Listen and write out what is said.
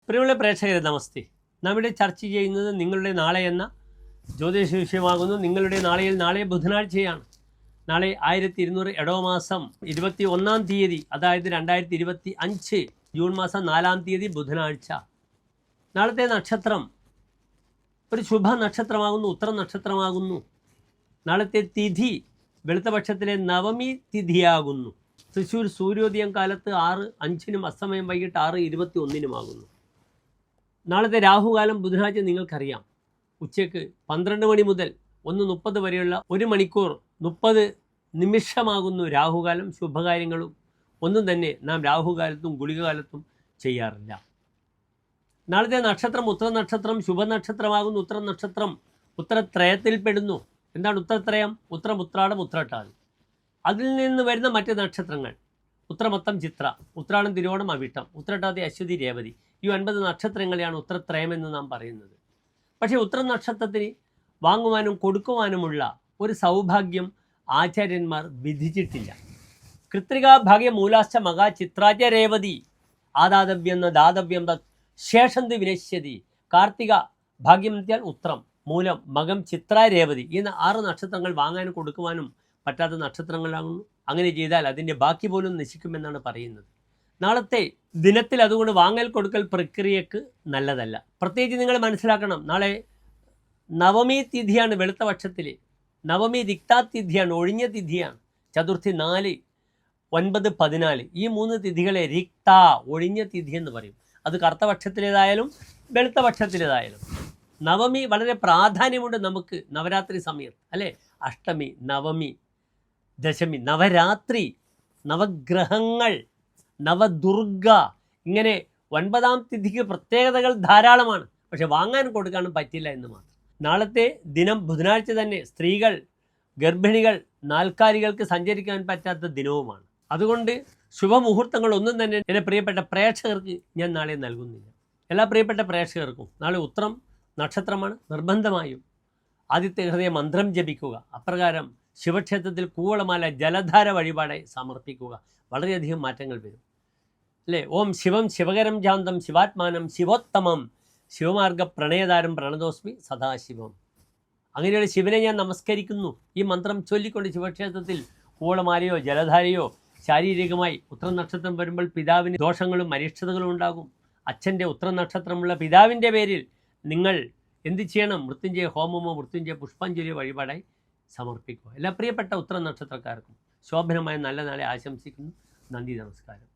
പ്രിയമുള്ള പ്രേക്ഷകരെ നമസ്തേ. നാം ഇവിടെ ചർച്ച ചെയ്യുന്നത് നിങ്ങളുടെ നാളെ എന്ന ജ്യോതിഷ വിഷയമാകുന്നു. നിങ്ങളുടെ നാളെ ബുധനാഴ്ചയാണ്. നാളെ 1200 ഇടവമാസം 21-ാം തീയതി, അതായത് 2025 ജൂൺ മാസം 4-ാം തീയതി ബുധനാഴ്ച. നാളത്തെ നക്ഷത്രം ഒരു ശുഭ നക്ഷത്രമാകുന്നു, ഉത്തര നക്ഷത്രമാകുന്നു. നാളത്തെ തിഥി വെളുത്തപക്ഷത്തിലെ നവമി തിഥിയാകുന്നു. തൃശ്ശൂർ സൂര്യോദയം കാലത്ത് 6:05 അസ്തമയം വൈകിട്ട് 6:21 നാളത്തെ രാഹുകാലം ബുധനാഴ്ച നിങ്ങൾക്കറിയാം. ഉച്ചയ്ക്ക് 12 മണി മുതൽ 1:30 വരെയുള്ള 1 മണിക്കൂർ 30 നിമിഷമാകുന്നു രാഹുകാലം. ശുഭകാര്യങ്ങളും ഒന്നും തന്നെ നാം രാഹുകാലത്തും ഗുളികകാലത്തും ചെയ്യാറില്ല. നാളത്തെ നക്ഷത്രം ഉത്തര നക്ഷത്രം ശുഭനക്ഷത്രമാകുന്നു. ഉത്തര നക്ഷത്രം ഉത്തരത്രയത്തിൽപ്പെടുന്നു. എന്താണ് ഉത്തരത്രയം? ഉത്രം, ഉത്രാടം, ഉത്രട്ടാതി. അതിൽ നിന്ന് വരുന്ന മറ്റ് നക്ഷത്രങ്ങൾ ഉത്രമത്തം, ചിത്ര, ഉത്രാടം, തിരുവോണം, അവിട്ടം, ഉത്രട്ടാതി, അശ്വതി, രേവതി. ഈ 9 നക്ഷത്രങ്ങളെയാണ് ഉത്തരത്രയം എന്ന് നാം പറയുന്നത്. പക്ഷേ ഉത്തര നക്ഷത്രത്തിന് വാങ്ങുവാനും കൊടുക്കുവാനുമുള്ള ഒരു സൗഭാഗ്യം ആചാര്യന്മാർ വിധിച്ചിട്ടില്ല. കൃത്രികാ ഭാഗ്യ മൂലാശ്ച മകാ ചിത്രാച രേവതി ആദാതവ്യം ദാതവ്യം തത് ശേഷന്ത് വിനശ്യതി. കാർത്തിക ഭാഗ്യം എത്തിയാൽ ഉത്രം, മൂലം, മകം, ചിത്ര, രേവതി. ഈ 6 നക്ഷത്രങ്ങൾ വാങ്ങാനും കൊടുക്കുവാനും പറ്റാത്ത നക്ഷത്രങ്ങളാകുന്നു. അങ്ങനെ ചെയ്താൽ അതിൻ്റെ ബാക്കി പോലും നശിക്കുമെന്നാണ് പറയുന്നത്. നാളത്തെ ദിനത്തിൽ അതുകൊണ്ട് വാങ്ങൽ കൊടുക്കൽ പ്രക്രിയക്ക് നല്ലതല്ല. പ്രത്യേകിച്ച് നിങ്ങൾ മനസ്സിലാക്കണം, നാളെ നവമി തിഥിയാണ്. വെളുത്ത പക്ഷത്തിൽ നവമി തിക്താ തിഥിയാണ്, ഒഴിഞ്ഞ തിഥിയാണ്. ചതുർത്ഥി 4, 9, 14 ഈ 3 തിഥികളെ റിക്ത, ഒഴിഞ്ഞ തിഥി എന്ന് പറയും. അത് കറുത്ത പക്ഷത്തിലേതായാലും വെളുത്ത പക്ഷത്തിലേതായാലും. നവമി വളരെ പ്രാധാന്യമുണ്ട് നമുക്ക് നവരാത്രി സമയത്ത്, അല്ലേ? അഷ്ടമി, നവമി, ദശമി, നവരാത്രി, നവഗ്രഹങ്ങൾ, നവദുർഗ, ഇങ്ങനെ 9-ാം തിഥിക്ക് പ്രത്യേകതകൾ ധാരാളമാണ്. പക്ഷെ വാങ്ങാൻ കൊടുക്കാനും പറ്റില്ല എന്ന് മാത്രം. നാളത്തെ ദിനം ബുധനാഴ്ച തന്നെ സ്ത്രീകൾ, ഗർഭിണികൾ, നാൽക്കാലികൾക്ക് സഞ്ചരിക്കാൻ പറ്റാത്ത ദിനവുമാണ്. അതുകൊണ്ട് ശുഭമുഹൂർത്തങ്ങളൊന്നും തന്നെ എൻ്റെ പ്രിയപ്പെട്ട പ്രേക്ഷകർക്ക് ഞാൻ നാളെ നൽകുന്നില്ല. എല്ലാ പ്രിയപ്പെട്ട പ്രേക്ഷകർക്കും നാളെ ഉത്രം നക്ഷത്രമാണ്. നിർബന്ധമായും ആദിത്യ ഹൃദയ മന്ത്രം ജപിക്കുക. അപ്രകാരം ശിവക്ഷേത്രത്തിൽ കൂവളമാല ജലധാര വഴിപാടായി സമർപ്പിക്കുക. വളരെയധികം മാറ്റങ്ങൾ വരും, അല്ലേ? ഓം ശിവം ശിവകരം ജാന്തം ശിവാത്മാനം ശിവോത്തമം ശിവമാർഗ പ്രണയതാരം പ്രണതോസ്മി സദാശിവം. അങ്ങനെയുള്ള ശിവനെ ഞാൻ നമസ്കരിക്കുന്നു. ഈ മന്ത്രം ചൊല്ലിക്കൊണ്ട് ശിവക്ഷേത്രത്തിൽ കൂവളമാലയോ ജലധാരയോ ശാരീരികമായി ഉത്തര നക്ഷത്രം വരുമ്പോൾ പിതാവിന് ദോഷങ്ങളും അരിഷ്ടതകളും ഉണ്ടാകും. അച്ഛൻ്റെ ഉത്തര നക്ഷത്രമുള്ള പിതാവിൻ്റെ പേരിൽ നിങ്ങൾ എന്ത് ചെയ്യണം? മൃത്യുഞ്ജയ ഹോമമോ മൃത്യുഞ്ജയ പുഷ്പാഞ്ജലിയോ വഴിപാടായി സമർപ്പിക്കുക. എല്ലാ പ്രിയപ്പെട്ട ഉത്തര നക്ഷത്രക്കാർക്കും ശോഭനമായ നല്ല നാളെ ആശംസിക്കുന്നു. നന്ദി, നമസ്കാരം.